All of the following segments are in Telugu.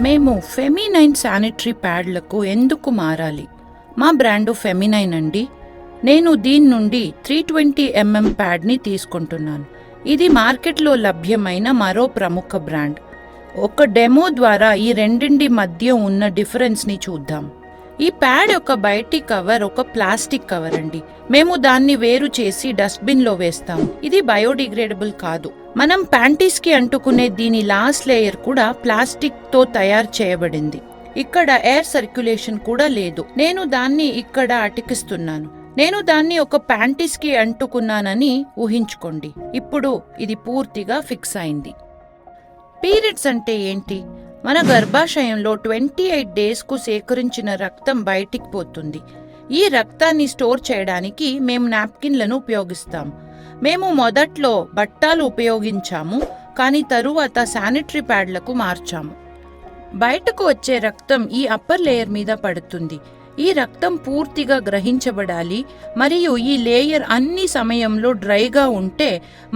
మేము ఫెమినైన్ శానిటరీ ప్యాడ్లకు ఎందుకు మారాలి? మా బ్రాండు ఫెమినైన్ అండి. నేను దీని నుండి 320mm ప్యాడ్ని తీసుకుంటున్నాను. ఇది మార్కెట్లో లభ్యమైన మరో ప్రముఖ బ్రాండ్. ఒక డెమో ద్వారా ఈ రెండింటి మధ్య ఉన్న డిఫరెన్స్ని చూద్దాం. ఈ ప్యాడ్ యొక్క బయటి కవర్ ఒక ప్లాస్టిక్ కవర్ అండి. మేము దాన్ని వేరు చేసి డస్ట్బిన్లో వేస్తాం. ఇది బయోడిగ్రేడబుల్ కాదు. మనం ప్యాంటీస్కి అంటుకునే దీని లాస్ట్ లేయర్ కూడా ప్లాస్టిక్తో తయారు చేయబడింది. ఇక్కడ ఎయిర్ సర్క్యులేషన్ కూడా లేదు. నేను దాన్ని ఇక్కడ అతికిస్తున్నాను. నేను దాన్ని ఒక ప్యాంటీస్కి అంటుకున్నానని ఊహించుకోండి. ఇప్పుడు ఇది పూర్తిగా ఫిక్స్ అయింది. పీరియడ్స్ అంటే ఏంటి? మన గర్భాశయంలో 28 డేస్కు సేకరించిన రక్తం బయటికి పోతుంది. ఈ రక్తాన్ని స్టోర్ చేయడానికి మేము నాప్కిన్లను ఉపయోగిస్తాం. మేము మొదట్లో బట్టాలు ఉపయోగించాము, కానీ తరువాత శానిటరీ ప్యాడ్లకు మార్చాము. బయటకు వచ్చే రక్తం ఈ అప్పర్ లేయర్ మీద పడుతుంది. ఈ రక్తం పూర్తిగా గ్రహించబడాలి మరియు ఈ లేయర్ అన్ని సమయంలో డ్రైగా ఉంటే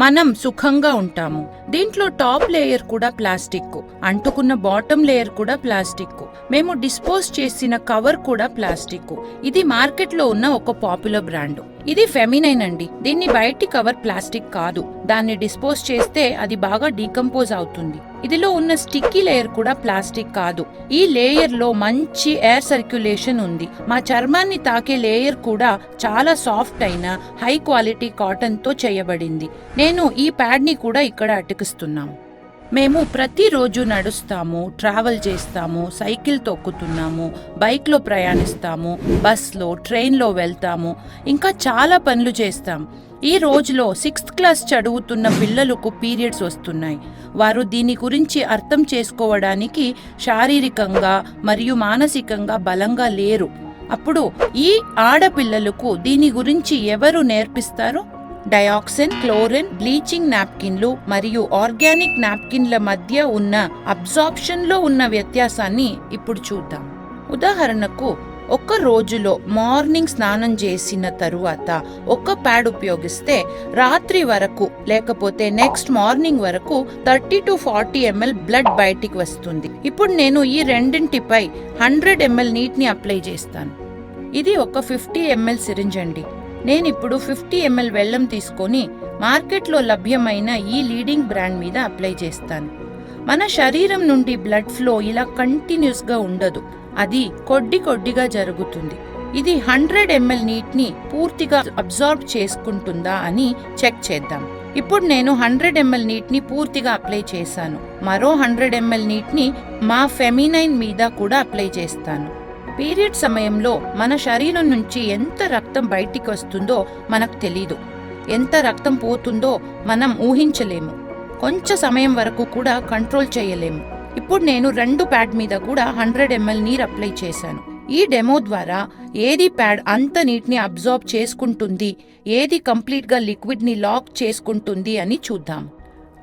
మనం సుఖంగా ఉంటాము. దీంట్లో టాప్ లేయర్ కూడా ప్లాస్టిక్, అంటుకున్న బాటమ్ లేయర్ కూడా ప్లాస్టిక్, మేము డిస్పోజ్ చేసిన కవర్ కూడా ప్లాస్టిక్. ఇది మార్కెట్లో ఉన్న ఒక పాపులర్ బ్రాండ్. ఇది ఫెమినైన్ అండి. దీన్ని బయటి కవర్ ప్లాస్టిక్ కాదు. దాన్ని డిస్పోజ్ చేస్తే అది బాగా డీకంపోజ్ అవుతుంది. ఇదిలో ఉన్న స్టిక్కీ లేయర్ కూడా ప్లాస్టిక్ కాదు. ఈ లేయర్ లో మంచి ఎయిర్ సర్క్యులేషన్ ఉంది. మా చర్మాన్ని తాకే లేయర్ కూడా చాలా సాఫ్ట్ అయిన హై క్వాలిటీ కాటన్ తో చేయబడింది. నేను ఈ ప్యాడ్ ని కూడా ఇక్కడ అతికిస్తున్నాం. మేము ప్రతిరోజు నడుస్తాము, ట్రావెల్ చేస్తాము, సైకిల్ తొక్కుతున్నాము, బైక్లో ప్రయాణిస్తాము, బస్లో, ట్రైన్లో వెళ్తాము, ఇంకా చాలా పనులు చేస్తాం. ఈ రోజులో 6th క్లాస్ చదువుతున్న పిల్లలకు పీరియడ్స్ వస్తున్నాయి. వారు దీని గురించి అర్థం చేసుకోవడానికి శారీరకంగా మరియు మానసికంగా బలంగా లేరు. అప్పుడు ఈ ఆడపిల్లలకు దీని గురించి ఎవరు నేర్పిస్తారు? డయాక్సిన్, క్లోరిన్, బ్లీచింగ్ నాప్కిన్లు మరియు ఆర్గానిక్ నాప్కిన్ల మధ్య ఉన్న అబ్జార్ప్షన్లో ఉన్న వ్యత్యాసాన్ని ఇప్పుడు చూద్దాం. ఉదాహరణకు, ఒక రోజులో మార్నింగ్ స్నానం చేసిన తరువాత ఒక ప్యాడ్ ఉపయోగిస్తే రాత్రి వరకు లేకపోతే నెక్స్ట్ మార్నింగ్ వరకు 30 to 40 ml బ్లడ్ బయటికి వస్తుంది. ఇప్పుడు నేను ఈ రెండింటిపై 100 ml నీటిని అప్లై చేస్తాను. ఇది ఒక 50 ml సిరింజ్ అండి. నేను ఇప్పుడు 50 ml బెల్లం తీసుకొని మార్కెట్లో లభ్యమైన ఈ లీడింగ్ బ్రాండ్ మీద అప్లై చేస్తాను. మన శరీరం నుండి బ్లడ్ ఫ్లో ఇలా కంటిన్యూస్గా ఉండదు. అది కొద్దిగా జరుగుతుంది. ఇది 100 ml నీటిని పూర్తిగా అబ్జార్బ్ చేసుకుంటుందా అని చెక్ చేద్దాం. ఇప్పుడు నేను 100 ml నీటిని పూర్తిగా అప్లై చేశాను. మరో 100 ml నీటిని మా ఫెమినైన్ మీద కూడా అప్లై చేస్తాను. పీరియడ్ సమయంలో మన శరీరం నుంచి ఎంత రక్తం బయటికి వస్తుందో మనకు తెలీదు. ఎంత రక్తం పోతుందో మనం ఊహించలేము. కొంచెం సమయం వరకు కూడా కంట్రోల్ చేయలేము. ఇప్పుడు నేను 2 ప్యాడ్ మీద కూడా 100 ml నీరు అప్లై చేశాను. ఈ డెమో ద్వారా ఏది ప్యాడ్ అంత నీటిని అబ్జార్బ్ చేసుకుంటుంది, ఏది కంప్లీట్గా లిక్విడ్ని లాక్ చేసుకుంటుంది అని చూద్దాం.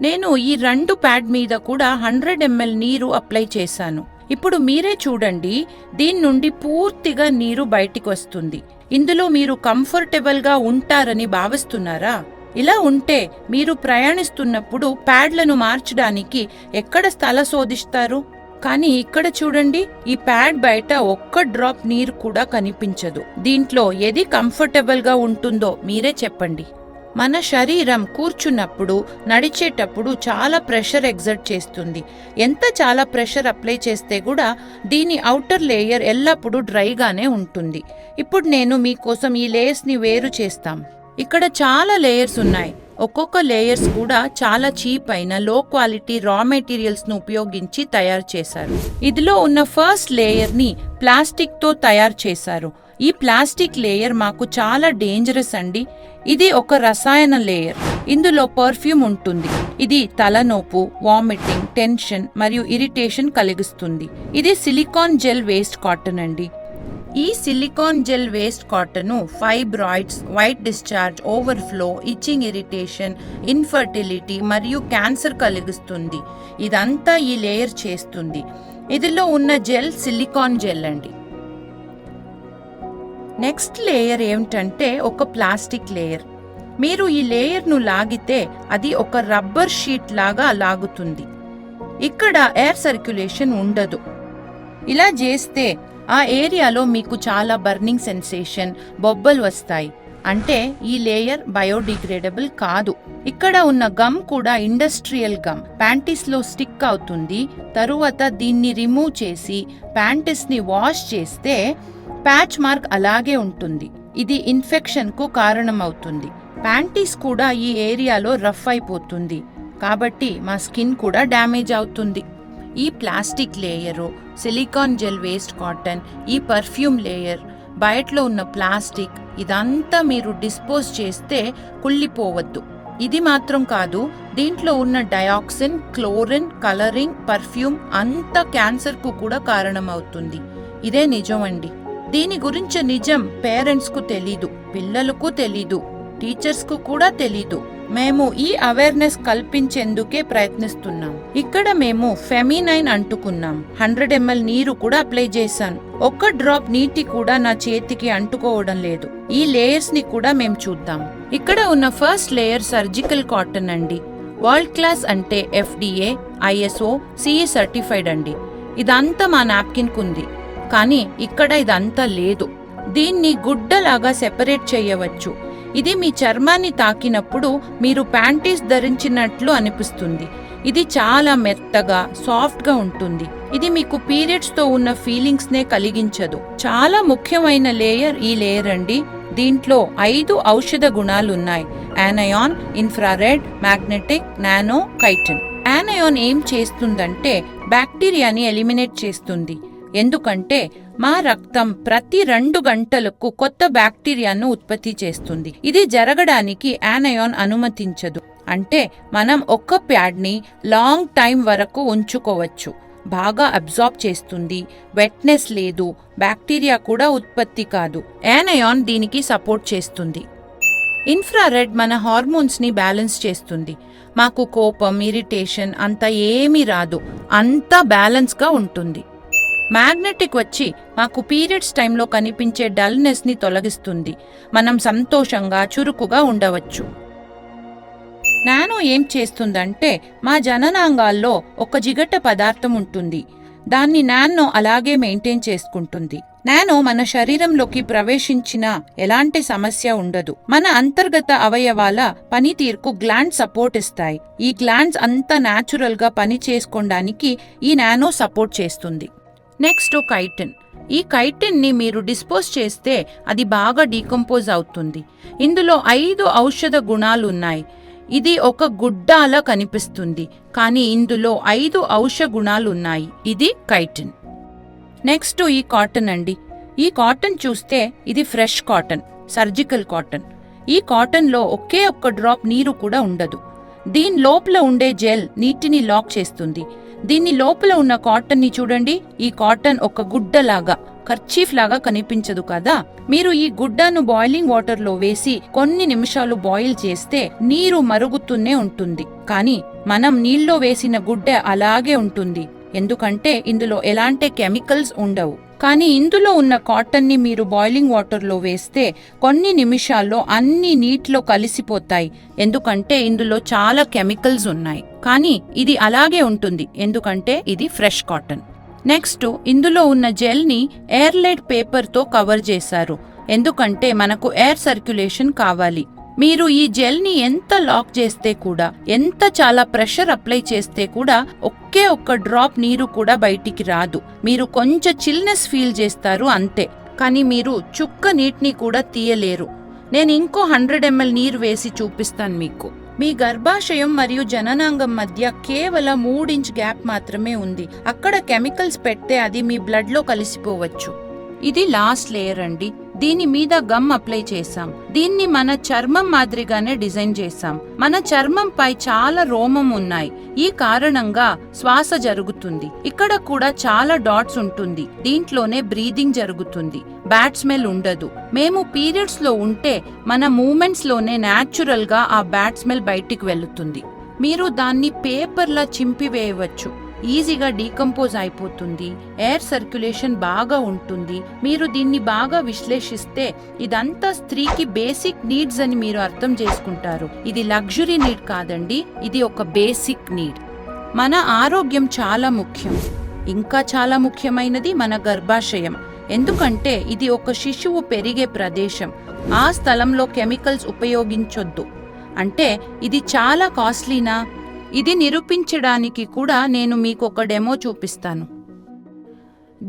నేను ఈ 2 ప్యాడ్ మీద కూడా 100 ml నీరు అప్లై చేశాను. ఇప్పుడు మీరే చూడండి, దీని నుండి పూర్తిగా నీరు బయటికి వస్తుంది. ఇందులో మీరు కంఫర్టబుల్గా ఉంటారని భావిస్తున్నారా? ఇలా ఉంటే మీరు ప్రయాణిస్తున్నప్పుడు ప్యాడ్లను మార్చడానికి ఎక్కడ స్థల శోధిస్తారు? కానీ ఇక్కడ చూడండి, ఈ ప్యాడ్ బయట ఒక్క డ్రాప్ నీరు కూడా కనిపించదు. దీంట్లో ఏది కంఫర్టబుల్గా ఉంటుందో మీరే చెప్పండి. మన శరీరం కూర్చున్నప్పుడు, నడిచేటప్పుడు చాలా ప్రెషర్ ఎగ్జర్ట్ చేస్తుంది. ఎంత చాలా ప్రెషర్ అప్లై చేస్తే కూడా దీని ఔటర్ లేయర్ ఎల్లప్పుడూ డ్రైగానే ఉంటుంది. ఇప్పుడు నేను మీకోసం ఈ లేయర్స్ని వేరు చేస్తాం. ఇక్కడ చాలా లేయర్స్ ఉన్నాయి. ఒక్కొక్క లేయర్స్ కూడా చాలా చీప్ అయిన లో క్వాలిటీ రా మెటీరియల్స్ ను ఉపయోగించి తయారు చేశారు. ఇదిలో ఉన్న ఫస్ట్ లేయర్ ని ప్లాస్టిక్ తో తయారు చేశారు. ఈ ప్లాస్టిక్ లేయర్ మాకు చాలా డేంజరస్ అండి. ఇది ఒక రసాయన లేయర్. ఇందులో పర్ఫ్యూమ్ ఉంటుంది. ఇది తలనొప్పి, వామిటింగ్, టెన్షన్ మరియు ఇరిటేషన్ కలిగిస్తుంది. ఇది సిలికాన్ జెల్ వేస్ట్ కాటన్ అండి. ఈ silicon gel waste cotton fibroids, white discharge, overflow, itching, irritation, infertility మరియు క్యాన్సర్ కలిగిస్తుంది. ఇదంతా ఈ లేయర్ చేస్తుంది. ఇదిలో ఉన్న జెల్ సిలికాన్ జెల్ అండి. నెక్స్ట్ లేయర్ ఏమిటంటే ఒక ప్లాస్టిక్ లేయర్. మీరు ఈ లేయర్ను లాగితే అది ఒక రబ్బర్ షీట్ లాగా లాగుతుంది. ఇక్కడ ఎయిర్ సర్క్యులేషన్ ఉండదు. ఇలా చేస్తే ఆ ఏరియాలో మీకు చాలా బర్నింగ్ సెన్సేషన్, బొబ్బలు వస్తాయి. అంటే ఈ లేయర్ బయోడిగ్రేడబుల్ కాదు. ఇక్కడ ఉన్న గమ్ కూడా ఇండస్ట్రియల్ గమ్. ప్యాంటీస్ లో స్టిక్ అవుతుంది. తరువాత దీన్ని రిమూవ్ చేసి ప్యాంటీస్ ని వాష్ చేస్తే ప్యాచ్ మార్క్ అలాగే ఉంటుంది. ఇది ఇన్ఫెక్షన్ కు కారణమవుతుంది. ప్యాంటీస్ కూడా ఈ ఏరియాలో రఫ్ అయిపోతుంది. కాబట్టి మా స్కిన్ కూడా డ్యామేజ్ అవుతుంది. ఈ plastic layer, silicon gel waste cotton, ఈ పర్ఫ్యూమ్ లేయర్, బయటలో ఉన్న ప్లాస్టిక్ ఇదంతా మీరు డిస్పోజ్ చేస్తే కుళ్ళిపోవద్దు. ఇది మాత్రం కాదు, దీంట్లో ఉన్న డయాక్సిన్, క్లోరిన్, కలరింగ్, పర్ఫ్యూమ్ అంతా క్యాన్సర్ కు కూడా కారణమవుతుంది. ఇదే నిజం అండి. దీని గురించి నిజం పేరెంట్స్ కు తెలీదు, పిల్లలకు తెలీదు, టీచర్స్ కు కూడా తెలీదు. మేము ఈ అవేర్నెస్ కల్పించేందుకే ప్రయత్నిస్తున్నాం. ఇక్కడ మేము ఫెమినైన్ అంటుకున్నాం. 100 ml నీరు కూడా అప్లై చేశాను. ఒక్క డ్రాప్ నీటి కూడా నా చేతికి అంటుకోవడం లేదు. ఈ లేయర్స్ ని కూడా మేము చూద్దాం. ఇక్కడ ఉన్న ఫస్ట్ లేయర్ సర్జికల్ కాటన్ అండి. వరల్డ్ క్లాస్ అంటే FDA, ISO, CE సర్టిఫైడ్ అండి. ఇదంతా మా నాప్కిన్ కుంది. కానీ ఇక్కడ ఇదంతా లేదు. దీన్ని గుడ్డలాగా సెపరేట్ చేయవచ్చు. ఇది మీ చర్మాన్ని తాకినప్పుడు మీరు ప్యాంటీస్ ధరించినట్లు అనిపిస్తుంది. ఇది చాలా మెత్తగా, సాఫ్ట్ గా ఉంటుంది. ఇది మీకు పీరియడ్స్ తో ఉన్న ఫీలింగ్స్ నే కలిగించదు. చాలా ముఖ్యమైన లేయర్ ఈ లేయర్ అండి. దీంట్లో 5 ఔషధ గుణాలున్నాయి: anion, infrared, magnetic, nano, chitin. Anion ఏం చేస్తుందంటే బ్యాక్టీరియాని ఎలిమినేట్ చేస్తుంది. ఎందుకంటే మా రక్తం ప్రతి 2 గంటలకు కొత్త బ్యాక్టీరియాను ఉత్పత్తి చేస్తుంది. ఇది జరగడానికి యానయాన్ అనుమతించదు. అంటే మనం ఒక్క ప్యాడ్ని లాంగ్ టైం వరకు ఉంచుకోవచ్చు. బాగా అబ్జార్బ్ చేస్తుంది. వెట్నెస్ లేదు. బ్యాక్టీరియా కూడా ఉత్పత్తి కాదు. యానయాన్ దీనికి సపోర్ట్ చేస్తుంది. ఇన్ఫ్రారెడ్ మన హార్మోన్స్ ని బ్యాలెన్స్ చేస్తుంది. మాకు కోపం, ఇరిటేషన్ అంత ఏమీ రాదు. అంతా బ్యాలెన్స్ గా ఉంటుంది. మ్యాగ్నెటిక్ వచ్చి మాకు పీరియడ్స్ టైంలో కనిపించే డల్నెస్ ని తొలగిస్తుంది. మనం సంతోషంగా, చురుకుగా ఉండవచ్చు. నానో ఏం చేస్తుందంటే మా జననాంగాల్లో ఒక జిగట పదార్థం ఉంటుంది. దాన్ని నానో అలాగే మెయింటైన్ చేసుకుంటుంది. నానో మన శరీరంలోకి ప్రవేశించిన ఎలాంటి సమస్య ఉండదు. మన అంతర్గత అవయవాల పనితీరుకు గ్లాండ్స్ సపోర్ట్ ఇస్తాయి. ఈ గ్లాండ్స్ అంతా న్యాచురల్ గా పని చేసుకోవడానికి ఈ నానో సపోర్ట్ చేస్తుంది. Next chitin. ఈ కైటిన్ ని మీరు డిస్పోజ్ చేస్తే అది బాగా డీకంపోజ్ అవుతుంది. ఇందులో 5 ఔషధ గుణాలు ఉన్నాయి. ఇది ఒక గుడ్డాలా కనిపిస్తుంది, కానీ ఇందులో 5 ఔషధ గుణాలు ఉన్నాయి. ఇది కైటిన్. నెక్స్ట్ ఈ కాటన్ అండి. ఈ కాటన్ చూస్తే ఇది ఫ్రెష్ కాటన్, సర్జికల్ కాటన్. ఈ కాటన్ లో ఒకే ఒక్క డ్రాప్ నీరు కూడా ఉండదు. దీని లోపల ఉండే జెల్ నీటిని లాక్ చేస్తుంది. దీని లోపల ఉన్న కాటన్ ని చూడండి. ఈ కాటన్ ఒక గుడ్డలాగా, కర్చీఫ్ లాగా కనిపించదు కదా. మీరు ఈ గుడ్డను బాయిలింగ్ వాటర్ లో వేసి కొన్ని నిమిషాలు బాయిల్ చేస్తే నీరు మరుగుతూనే ఉంటుంది. కానీ మనం నీళ్ళలో వేసిన గుడ్డ అలాగే ఉంటుంది. ఎందుకంటే ఇందులో ఎలాంటి కెమికల్స్ ఉండవు. కానీ ఇందులో ఉన్న కాటన్ ని మీరు బాయిలింగ్ వాటర్ లో వేస్తే కొన్ని నిమిషాల్లో అన్ని నీటిలో కలిసిపోతాయి. ఎందుకంటే ఇందులో చాలా కెమికల్స్ ఉన్నాయి. కానీ ఇది అలాగే ఉంటుంది ఎందుకంటే ఇది ఫ్రెష్ కాటన్. నెక్స్ట్ ఇందులో ఉన్న జెల్ ని ఎయిర్లైట్ పేపర్ తో కవర్ చేశారు. ఎందుకంటే మనకు ఎయిర్ సర్క్యులేషన్ కావాలి. మీరు ఈ జెల్ ని ఎంత లాక్ చేస్తే కూడా, ఎంత చాలా ప్రెషర్ అప్లై చేస్తే కూడా ఒకే ఒక్క డ్రాప్ నీరు కూడా బయటికి రాదు. మీరు కొంచెం చిల్నెస్ ఫీల్ చేస్తారు అంతే. కానీ మీరు చుక్క నీటిని కూడా తీయలేరు. నేను ఇంకో 100 ml నీరు వేసి చూపిస్తాను మీకు. మీ గర్భాశయం మరియు జననాంగం మధ్య కేవలం 3 ఇంచ్ గ్యాప్ మాత్రమే ఉంది. అక్కడ కెమికల్స్ పెడితే అది మీ బ్లడ్ లో కలిసిపోవచ్చు. ఇది లాస్ట్ లేయర్ అండి. దీని మీద గమ్ అప్లై చేసాం. దీన్ని మన చర్మం మాదిరిగానే డిజైన్ చేసాం. మన చర్మంపై చాలా రోమం ఉన్నాయి. ఈ కారణంగా శ్వాస జరుగుతుంది. ఇక్కడ కూడా చాలా డాట్స్ ఉంటుంది. దీంట్లోనే బ్రీదింగ్ జరుగుతుంది. బ్యాడ్ స్మెల్ ఉండదు. మేము పీరియడ్స్ లో ఉంటే మన మూమెంట్స్ లోనే న్యాచురల్ గా ఆ బ్యాడ్ స్మెల్ బయటికి వెళ్తుంది. మీరు దాన్ని పేపర్లా చింపివేయవచ్చు. ఈజీగా డీకంపోజ్ అయిపోతుంది. ఎయిర్ సర్క్యులేషన్ బాగా ఉంటుంది. మీరు దీన్ని బాగా విశ్లేషిస్తే ఇదంతా స్త్రీకి బేసిక్ నీడ్స్ అని మీరు అర్థం చేసుకుంటారు. ఇది లగ్జరీ నీడ్ కాదండి, ఇది ఒక బేసిక్ నీడ్. మన ఆరోగ్యం చాలా ముఖ్యం. ఇంకా చాలా ముఖ్యమైనది మన గర్భాశయం. ఎందుకంటే ఇది ఒక శిశువు పెరిగే ప్రదేశం. ఆ స్థలంలో కెమికల్స్ ఉపయోగించొద్దు. అంటే ఇది చాలా కాస్ట్లీనా? ఇది నిరూపించడానికి కూడా నేను మీకు ఒక డెమో చూపిస్తాను.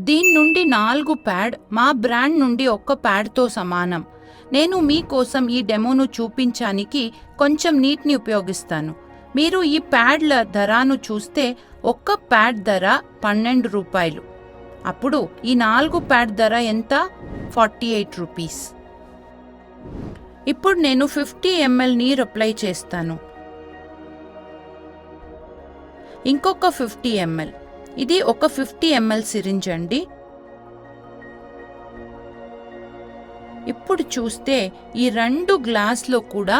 దీని నుండి 4 ప్యాడ్ మా బ్రాండ్ నుండి 1 ప్యాడ్తో సమానం. నేను మీకోసం ఈ డెమోను చూపించడానికి కొంచెం నీటిని ఉపయోగిస్తాను. మీరు ఈ ప్యాడ్ల ధరను చూస్తే 1 ప్యాడ్ ధర 12 రూపాయలు. అప్పుడు ఈ 4 ప్యాడ్ ధర ఎంత? 48 రూపీస్. ఇప్పుడు నేను 50 ml నీరు అప్లై చేస్తాను. ఇంకొక 50 ml. ఇది ఒక 50 ml సిరింజ్ అండి. ఇప్పుడు చూస్తే ఈ 2 గ్లాసులో కూడా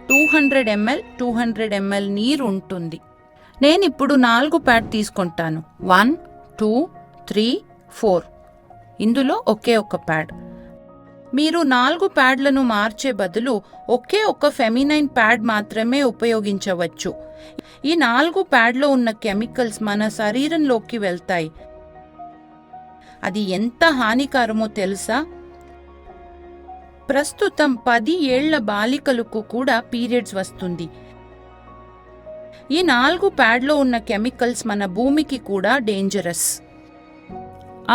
200 ml నీరు ఉంటుంది. నేనిప్పుడు 4 ప్యాడ్ తీసుకుంటాను. 1, 2, 3, 4. ఇందులో ఒకే ఒక ప్యాడ్. మీరు 4 ప్యాడ్లను మార్చే బదులు ఒకే ఒక ఫెమినైన్ ప్యాడ్ మాత్రమే ఉపయోగించవచ్చు. ఈ 4 ప్యాడ్లో ఉన్న కెమికల్స్ మన శరీరంలోకి వెళ్తాయి. అది ఎంత హానికరమో తెలుసా? ప్రస్తుతం 10 ఏళ్ల బాలికలకు కూడా పీరియడ్స్ వస్తుంది. ఈ 4 ప్యాడ్లో ఉన్న కెమికల్స్ మన భూమికి కూడా డేంజరస్.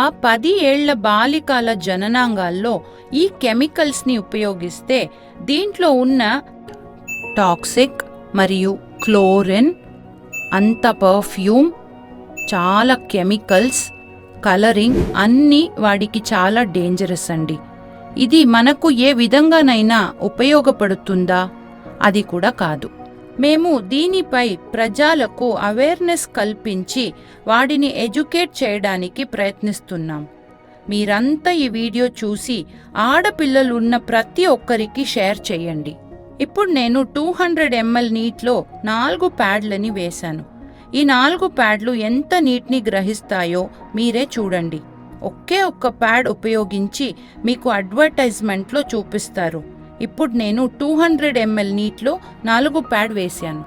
ఆ 10 ఏళ్ల బాలికల జననాంగాల్లో ఈ కెమికల్స్ని ఉపయోగిస్తే దీంట్లో ఉన్న టాక్సిక్ మరియు క్లోరిన్, అంత పర్ఫ్యూమ్, చాలా కెమికల్స్, కలరింగ్ అన్నీ వాడికి చాలా డేంజరస్ అండి. ఇది మనకు ఏ విధంగానైనా ఉపయోగపడుతుందా? అది కూడా కాదు. మేము దీనిపై ప్రజలకు అవేర్నెస్ కల్పించి వాడిని ఎడ్యుకేట్ చేయడానికి ప్రయత్నిస్తున్నాం. మీరంతా ఈ వీడియో చూసి ఆడపిల్లలు ఉన్న ప్రతి ఒక్కరికి షేర్ చేయండి. ఇప్పుడు నేను 200 ml నీటిలో 4 ప్యాడ్లని వేశాను. ఈ 4 ప్యాడ్లు ఎంత నీటిని గ్రహిస్తాయో మీరే చూడండి. ఒకే ఒక్క ప్యాడ్ ఉపయోగించి మీకు అడ్వర్టైజ్మెంట్లో చూపిస్తారు. ఇప్పుడు నేను 200 ml నీటిలో 4 ప్యాడ్ వేశాను.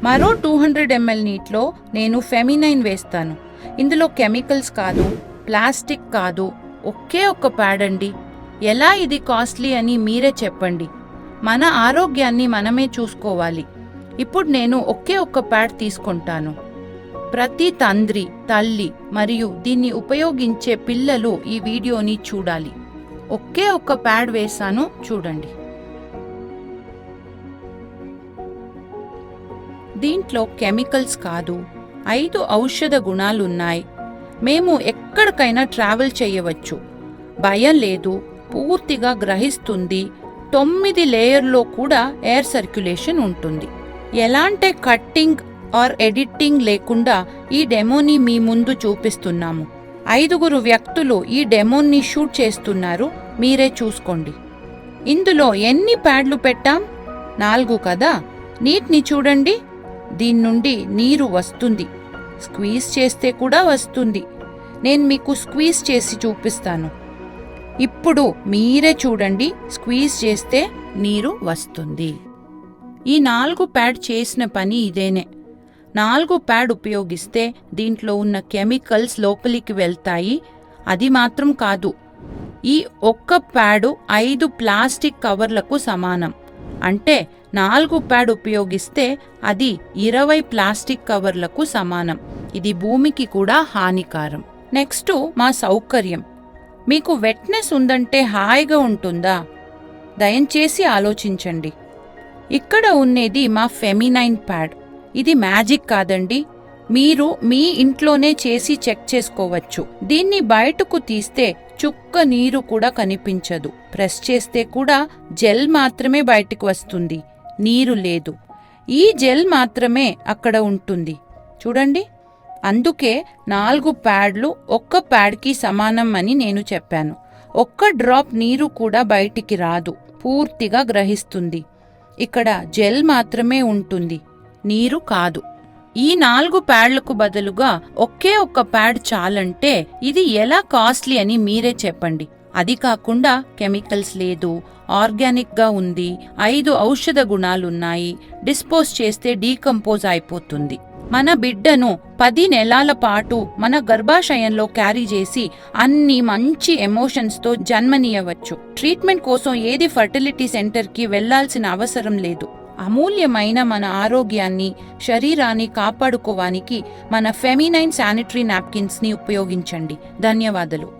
మరో 200 ml నీటిలో నేను ఫెమినైన్ వేస్తాను. ఇందులో కెమికల్స్ కాదు, ప్లాస్టిక్ కాదు, ఒకే ఒక్క ప్యాడ్ అండి. ఎలా ఇది కాస్ట్లీ అని మీరే చెప్పండి. మన ఆరోగ్యాన్ని మనమే చూసుకోవాలి. ఇప్పుడు నేను ఒకే ఒక్క ప్యాడ్ తీసుకుంటాను. ప్రతి తండ్రి, తల్లి మరియు దీన్ని ఉపయోగించే పిల్లలు ఈ వీడియోని చూడాలి. ఒకే ఒక్క ప్యాడ్ వేశాను, చూడండి. దీంట్లో కెమికల్స్ కాదు, 5 ఔషధ గుణాలున్నాయి. మేము ఎక్కడికైనా ట్రావెల్ చేయవచ్చు. భయం లేదు, పూర్తిగా గ్రహిస్తుంది. 9 లేయర్లో కూడా ఎయిర్ సర్క్యులేషన్ ఉంటుంది. ఎలాంటి కట్టింగ్ ఆర్ ఎడిటింగ్ లేకుండా ఈ డెమోని మీ ముందు చూపిస్తున్నాము. 5 వ్యక్తులు ఈ డెమోని షూట్ చేస్తున్నారు, మీరే చూసుకోండి. ఇందులో ఎన్ని ప్యాడ్లు పెట్టాం? 4 కదా. నీటిని చూడండి. దీని నుండి నీరు వస్తుంది. స్క్వీజ్ చేస్తే కూడా వస్తుంది. నేను మీకు స్క్వీజ్ చేసి చూపిస్తాను. ఇప్పుడు మీరే చూడండి. స్క్వీజ్ చేస్తే నీరు వస్తుంది. ఈ 4 ప్యాడ్ చేసిన పని ఇదేనే. 4 ప్యాడ్ ఉపయోగిస్తే దీంట్లో ఉన్న కెమికల్స్ లోపలికి వెళ్తాయి. అది మాత్రం కాదు, ఈ ఒక్క ప్యాడు 5 ప్లాస్టిక్ కవర్లకు సమానం. అంటే 4 ప్యాడ్ ఉపయోగిస్తే అది 20 ప్లాస్టిక్ కవర్లకు సమానం. ఇది భూమికి కూడా హానికారం. నెక్స్ట్ మా సౌకర్యం. మీకు వెట్నెస్ ఉందంటే హాయిగా ఉంటుందా? దయచేసి ఆలోచించండి. ఇక్కడ ఉన్నది మా ఫెమినైన్ ప్యాడ్. ఇది మ్యాజిక్ కాదండి. మీరు మీ ఇంట్లోనే చేసి చెక్ చేసుకోవచ్చు. దీన్ని బయటకు తీస్తే చుక్క నీరు కూడా కనిపించదు. ప్రెస్ చేస్తే కూడా జెల్ మాత్రమే బయటకు వస్తుంది, నీరు లేదు. ఈ జెల్ మాత్రమే అక్కడ ఉంటుంది, చూడండి. అందుకే 4 ప్యాడ్లు ఒక్క ప్యాడ్కి సమానం అని నేను చెప్పాను. ఒక్క డ్రాప్ నీరు కూడా బయటికి రాదు, పూర్తిగా గ్రహిస్తుంది. ఇక్కడ జెల్ మాత్రమే ఉంటుంది, నీరు కాదు. ఈ 4 ప్యాడ్లకు బదులుగా ఒకే ఒక్క ప్యాడ్ చాలంటే ఇది ఎలా కాస్ట్లీ అని మీరే చెప్పండి. అది కాకుండా కెమికల్స్ లేదు, ఆర్గానిక్గా ఉంది, 5 ఔషధ గుణాలున్నాయి, డిస్పోజ్ చేస్తే డీకంపోజ్ అయిపోతుంది. మన బిడ్డను 10 నెలల పాటు మన గర్భాశయంలో క్యారీ చేసి అన్ని మంచి ఎమోషన్స్తో జన్మనీయవచ్చు. ట్రీట్మెంట్ కోసం ఏది ఫర్టిలిటీ సెంటర్కి వెళ్లాల్సిన అవసరం లేదు. అమూల్యమైన మన ఆరోగ్యాన్ని, శరీరాన్ని కాపాడుకోవడానికి మన ఫెమినైన్ శానిటరీ నాప్కిన్స్ని ఉపయోగించండి. ధన్యవాదాలు.